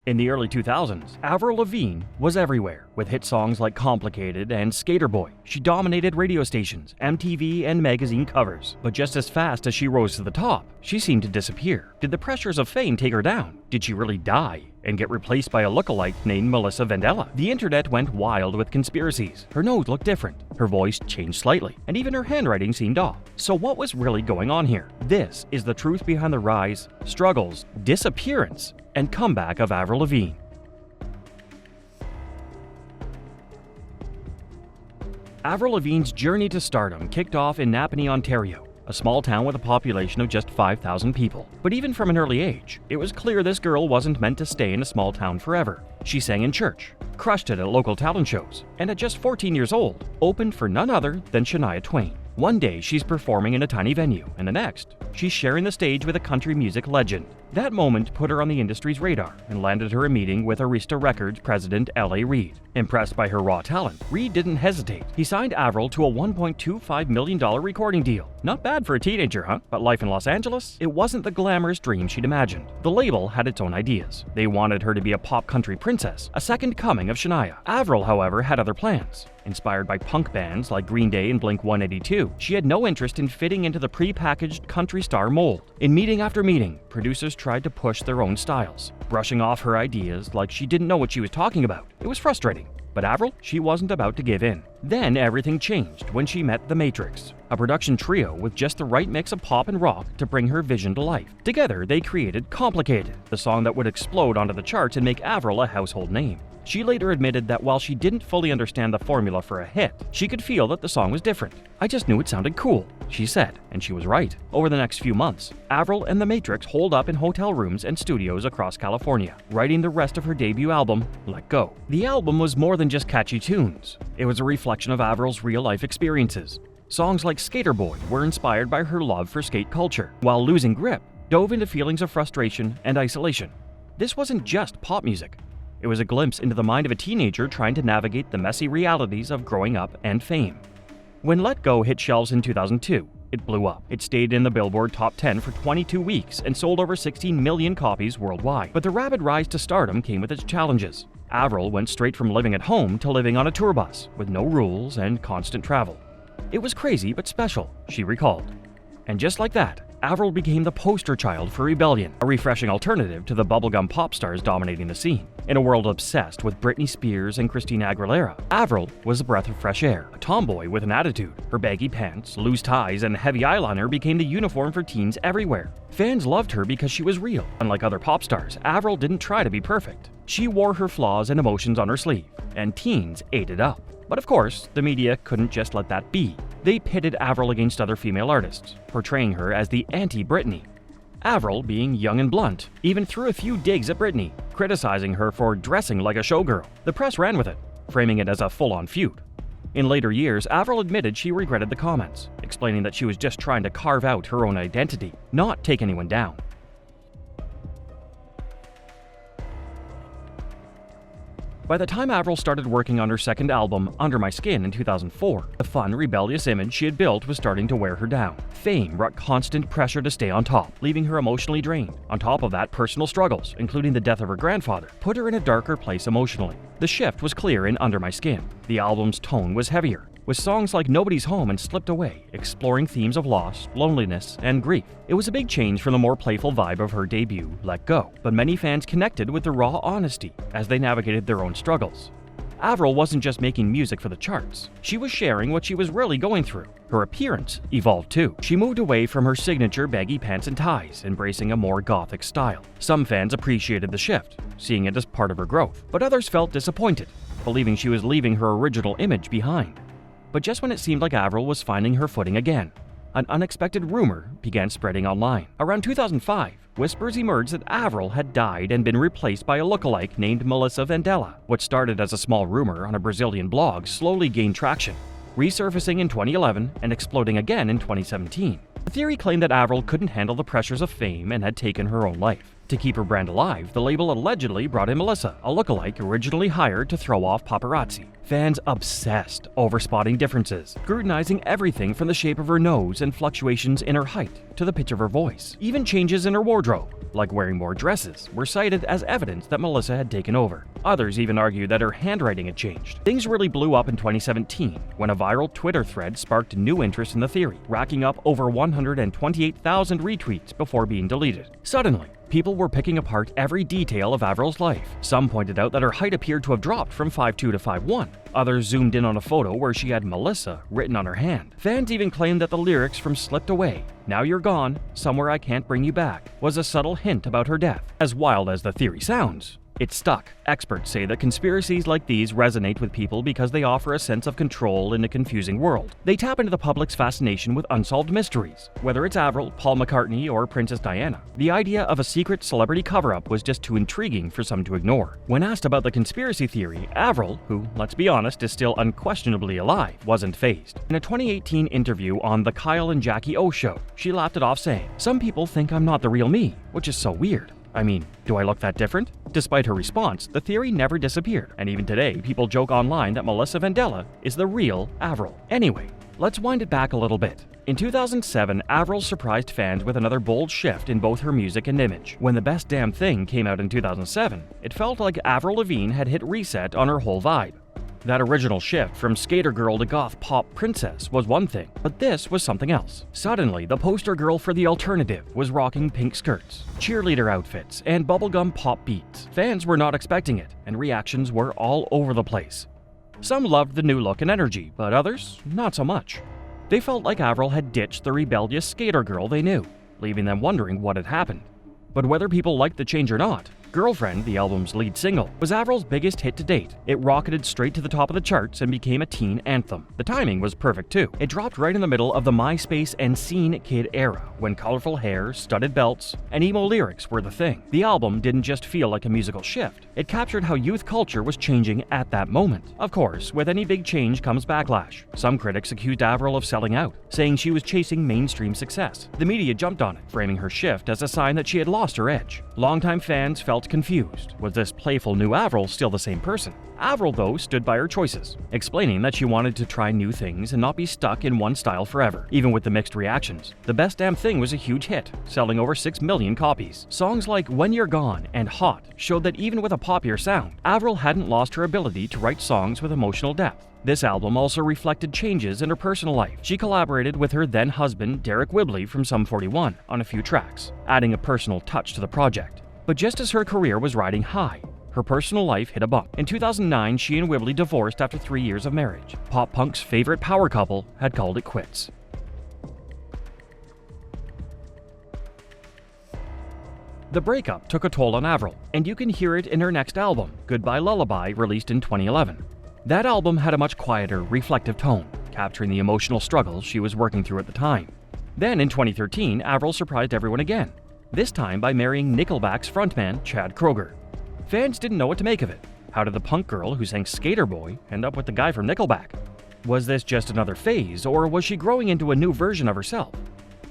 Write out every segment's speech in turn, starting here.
In the early 2000s, Avril Lavigne was everywhere. With hit songs like Complicated and Sk8er Boi, she dominated radio stations, MTV, and magazine covers. But just as fast as she rose to the top, she seemed to disappear. Did the pressures of fame take her down? Did she really die and get replaced by a lookalike named Melissa Vandella? The internet went wild with conspiracies. Her nose looked different, her voice changed slightly, and even her handwriting seemed off. So what was really going on here? This is the truth behind the rise, struggles, disappearance, and comeback of Avril Lavigne. Avril Lavigne's journey to stardom kicked off in Napanee, Ontario, a small town with a population of just 5,000 people. But even from an early age, it was clear this girl wasn't meant to stay in a small town forever. She sang in church, crushed it at local talent shows, and at just 14 years old, opened for none other than Shania Twain. One day, she's performing in a tiny venue, and the next, she's sharing the stage with a country music legend. That moment put her on the industry's radar and landed her a meeting with Arista Records president L.A. Reid. Impressed by her raw talent, Reid didn't hesitate. He signed Avril to a $1.25 million recording deal. Not bad for a teenager, huh? But life in Los Angeles? It wasn't the glamorous dream she'd imagined. The label had its own ideas. They wanted her to be a pop country princess, a second coming of Shania. Avril, however, had other plans. Inspired by punk bands like Green Day and Blink-182, she had no interest in fitting into the pre-packaged country star mold. In meeting after meeting, producers tried to push their own styles, brushing off her ideas like she didn't know what she was talking about. It was frustrating. But Avril, she wasn't about to give in. Then everything changed when she met The Matrix, a production trio with just the right mix of pop and rock to bring her vision to life. Together, they created Complicated, the song that would explode onto the charts and make Avril a household name. She later admitted that while she didn't fully understand the formula for a hit, she could feel that the song was different. "I just knew it sounded cool," she said, and she was right. Over the next few months, Avril and The Matrix holed up in hotel rooms and studios across California, writing the rest of her debut album, Let Go. The album was more than just catchy tunes. It was a reflection of Avril's real-life experiences. Songs like Sk8er Boi were inspired by her love for skate culture, while Losing Grip dove into feelings of frustration and isolation. This wasn't just pop music. It was a glimpse into the mind of a teenager trying to navigate the messy realities of growing up and fame. When Let Go hit shelves in 2002, it blew up. It stayed in the Billboard Top 10 for 22 weeks and sold over 16 million copies worldwide. But the rapid rise to stardom came with its challenges. Avril went straight from living at home to living on a tour bus with no rules and constant travel. "It was crazy but special," she recalled. And just like that, Avril became the poster child for rebellion, a refreshing alternative to the bubblegum pop stars dominating the scene. In a world obsessed with Britney Spears and Christina Aguilera, Avril was a breath of fresh air, a tomboy with an attitude. Her baggy pants, loose ties, and heavy eyeliner became the uniform for teens everywhere. Fans loved her because she was real. Unlike other pop stars, Avril didn't try to be perfect. She wore her flaws and emotions on her sleeve, and teens ate it up. But of course, the media couldn't just let that be. They pitted Avril against other female artists, portraying her as the anti-Britney. Avril, being young and blunt, even threw a few digs at Britney, criticizing her for dressing like a showgirl. The press ran with it, framing it as a full-on feud. In later years, Avril admitted she regretted the comments, explaining that she was just trying to carve out her own identity, not take anyone down. By the time Avril started working on her second album, Under My Skin, in 2004, the fun, rebellious image she had built was starting to wear her down. Fame brought constant pressure to stay on top, leaving her emotionally drained. On top of that, personal struggles, including the death of her grandfather, put her in a darker place emotionally. The shift was clear in Under My Skin. The album's tone was heavier, with songs like Nobody's Home and Slipped Away exploring themes of loss, loneliness, and grief. It was a big change from the more playful vibe of her debut, Let Go, but many fans connected with the raw honesty as they navigated their own struggles. Avril wasn't just making music for the charts. She was sharing what she was really going through. Her appearance evolved too. She moved away from her signature baggy pants and ties, embracing a more gothic style. Some fans appreciated the shift, seeing it as part of her growth, but others felt disappointed, believing she was leaving her original image behind. But just when it seemed like Avril was finding her footing again, an unexpected rumor began spreading online. Around 2005, whispers emerged that Avril had died and been replaced by a lookalike named Melissa Vandella. What started as a small rumor on a Brazilian blog slowly gained traction, resurfacing in 2011 and exploding again in 2017. The theory claimed that Avril couldn't handle the pressures of fame and had taken her own life. To keep her brand alive, the label allegedly brought in Melissa, a lookalike originally hired to throw off paparazzi. Fans obsessed over spotting differences, scrutinizing everything from the shape of her nose and fluctuations in her height to the pitch of her voice, even changes in her wardrobe. like wearing more dresses, were cited as evidence that Melissa had taken over. Others even argued that her handwriting had changed. Things really blew up in 2017 when a viral Twitter thread sparked new interest in the theory, racking up over 128,000 retweets before being deleted. Suddenly, people were picking apart every detail of Avril's life. Some pointed out that her height appeared to have dropped from 5'2" to 5'1". Others zoomed in on a photo where she had Melissa written on her hand. Fans even claimed that the lyrics from Slipped Away, "Now You're Gone, Somewhere I Can't Bring You Back," was a subtle hint about her death. As wild as the theory sounds, it stuck. Experts say that conspiracies like these resonate with people because they offer a sense of control in a confusing world. They tap into the public's fascination with unsolved mysteries. Whether it's Avril, Paul McCartney, or Princess Diana, the idea of a secret celebrity cover-up was just too intriguing for some to ignore. When asked about the conspiracy theory, Avril, who, let's be honest, is still unquestionably alive, wasn't fazed. In a 2018 interview on The Kyle and Jackie O Show, she laughed it off saying, "Some people think I'm not the real me, which is so weird. I mean, do I look that different?" Despite her response, the theory never disappeared, and even today, people joke online that Melissa Vandella is the real Avril. Anyway, let's wind it back a little bit. In 2007, Avril surprised fans with another bold shift in both her music and image. When The Best Damn Thing came out in 2007, it felt like Avril Lavigne had hit reset on her whole vibe. That original shift from skater girl to goth pop princess was one thing, but this was something else. Suddenly, the poster girl for the alternative was rocking pink skirts, cheerleader outfits, and bubblegum pop beats. Fans were not expecting it, and reactions were all over the place. Some loved the new look and energy, but others, not so much. They felt like Avril had ditched the rebellious skater girl they knew, leaving them wondering what had happened. But whether people liked the change or not, Girlfriend, the album's lead single, was Avril's biggest hit to date. It rocketed straight to the top of the charts and became a teen anthem. The timing was perfect too. It dropped right in the middle of the MySpace and scene kid era, when colorful hair, studded belts, and emo lyrics were the thing. The album didn't just feel like a musical shift. It captured how youth culture was changing at that moment. Of course, with any big change comes backlash. Some critics accused Avril of selling out, saying she was chasing mainstream success. The media jumped on it, framing her shift as a sign that she had lost her edge. Longtime fans felt confused. Was this playful new Avril still the same person? Avril, though, stood by her choices, explaining that she wanted to try new things and not be stuck in one style forever. Even with the mixed reactions, The Best Damn Thing was a huge hit, selling over 6 million copies. Songs like When You're Gone and Hot showed that even with a poppier sound, Avril hadn't lost her ability to write songs with emotional depth. This album also reflected changes in her personal life. She collaborated with her then-husband, Derek Whibley from Sum 41, on a few tracks, adding a personal touch to the project. But just as her career was riding high, her personal life hit a bump. In 2009, she and Whibley divorced after 3 years of marriage. Pop punk's favorite power couple had called it quits. The breakup took a toll on Avril, and you can hear it in her next album, Goodbye Lullaby, released in 2011. That album had a much quieter, reflective tone, capturing the emotional struggles she was working through at the time. Then in 2013, Avril surprised everyone again, this time by marrying Nickelback's frontman, Chad Kroeger. Fans didn't know what to make of it. How did the punk girl who sang sk8er Boi end up with the guy from Nickelback? Was this just another phase, or was she growing into a new version of herself?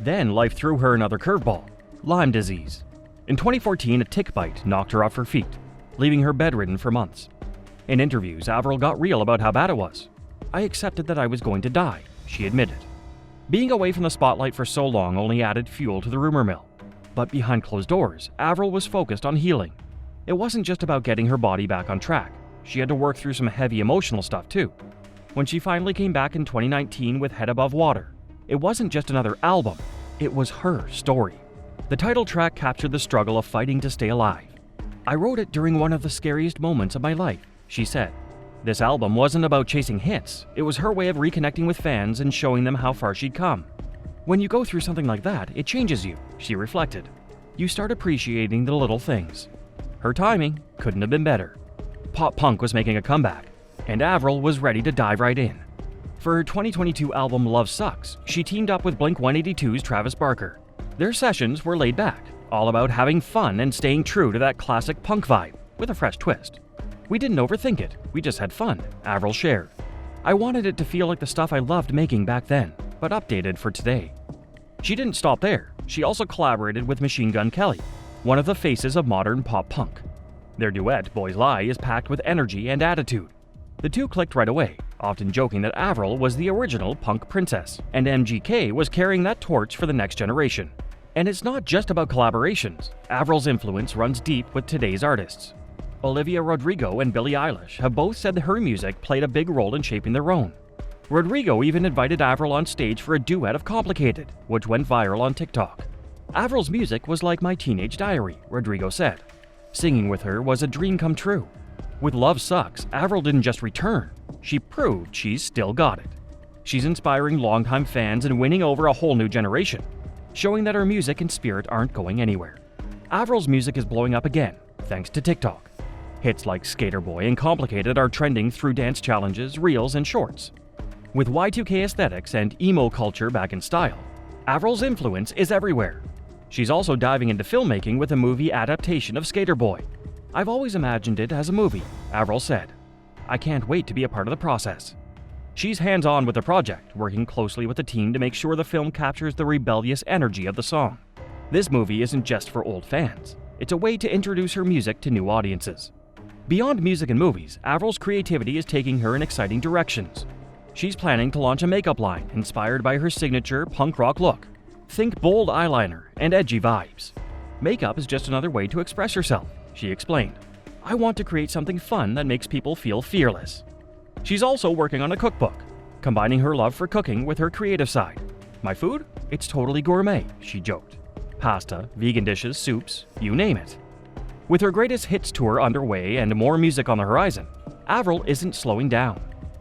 Then life threw her another curveball, Lyme disease. In 2014, a tick bite knocked her off her feet, leaving her bedridden for months. In interviews, Avril got real about how bad it was. "I accepted that I was going to die," she admitted. Being away from the spotlight for so long only added fuel to the rumor mill. But behind closed doors, Avril was focused on healing. It wasn't just about getting her body back on track. She had to work through some heavy emotional stuff too. When she finally came back in 2019 with Head Above Water, it wasn't just another album, it was her story. The title track captured the struggle of fighting to stay alive. "I wrote it during one of the scariest moments of my life," she said. This album wasn't about chasing hits, it was her way of reconnecting with fans and showing them how far she'd come. "When you go through something like that, it changes you," she reflected. "You start appreciating the little things." Her timing couldn't have been better. Pop punk was making a comeback, and Avril was ready to dive right in. For her 2022 album Love Sucks, she teamed up with Blink-182's Travis Barker. Their sessions were laid back, all about having fun and staying true to that classic punk vibe, with a fresh twist. "We didn't overthink it, we just had fun," Avril shared. "I wanted it to feel like the stuff I loved making back then, but updated for today." She didn't stop there. She also collaborated with Machine Gun Kelly, one of the faces of modern pop punk. Their duet, Boys Lie, is packed with energy and attitude. The two clicked right away, often joking that Avril was the original punk princess, and MGK was carrying that torch for the next generation. And it's not just about collaborations. Avril's influence runs deep with today's artists. Olivia Rodrigo and Billie Eilish have both said that her music played a big role in shaping their own. Rodrigo even invited Avril on stage for a duet of Complicated, which went viral on TikTok. Avril's music was like my teenage diary, Rodrigo said. Singing with her was a dream come true. With Love Sucks, Avril didn't just return, she proved she's still got it. She's inspiring longtime fans and winning over a whole new generation, showing that her music and spirit aren't going anywhere. Avril's music is blowing up again, thanks to TikTok. Hits like sk8er Boi and Complicated are trending through dance challenges, reels, and shorts. With Y2K aesthetics and emo culture back in style, Avril's influence is everywhere. She's also diving into filmmaking with a movie adaptation of sk8er Boi. I've always imagined it as a movie, Avril said. I can't wait to be a part of the process. She's hands-on with the project, working closely with the team to make sure the film captures the rebellious energy of the song. This movie isn't just for old fans. It's a way to introduce her music to new audiences. Beyond music and movies, Avril's creativity is taking her in exciting directions. She's planning to launch a makeup line inspired by her signature punk rock look. Think bold eyeliner and edgy vibes. Makeup is just another way to express herself, she explained. I want to create something fun that makes people feel fearless. She's also working on a cookbook, combining her love for cooking with her creative side. My food? It's totally gourmet, she joked. Pasta, vegan dishes, soups, you name it. With her greatest hits tour underway and more music on the horizon, Avril isn't slowing down.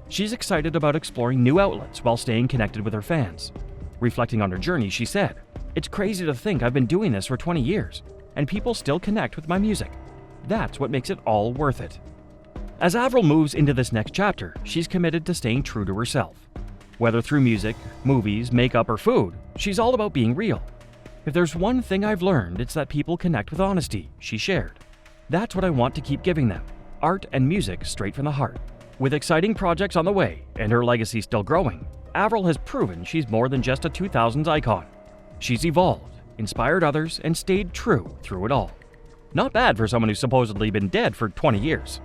She's excited about exploring new outlets while staying connected with her fans. Reflecting on her journey, she said, "It's crazy to think I've been doing this for 20 years, and people still connect with my music. That's what makes it all worth it." As Avril moves into this next chapter, she's committed to staying true to herself. Whether through music, movies, makeup, or food, she's all about being real. If there's one thing I've learned, it's that people connect with honesty, she shared. That's what I want to keep giving them, art and music straight from the heart. With exciting projects on the way and her legacy still growing, Avril has proven she's more than just a 2000s icon. She's evolved, inspired others, and stayed true through it all. Not bad for someone who's supposedly been dead for 20 years.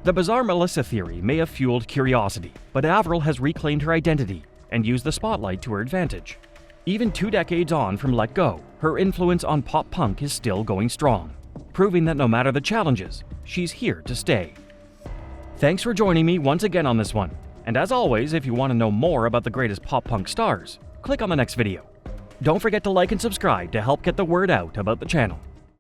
The bizarre Melissa theory may have fueled curiosity, but Avril has reclaimed her identity and used the spotlight to her advantage. Even 2 decades on from Let Go, her influence on pop punk is still going strong, proving that no matter the challenges, she's here to stay. Thanks for joining me once again on this one. And as always, if you want to know more about the greatest pop punk stars, click on the next video. Don't forget to like and subscribe to help get the word out about the channel.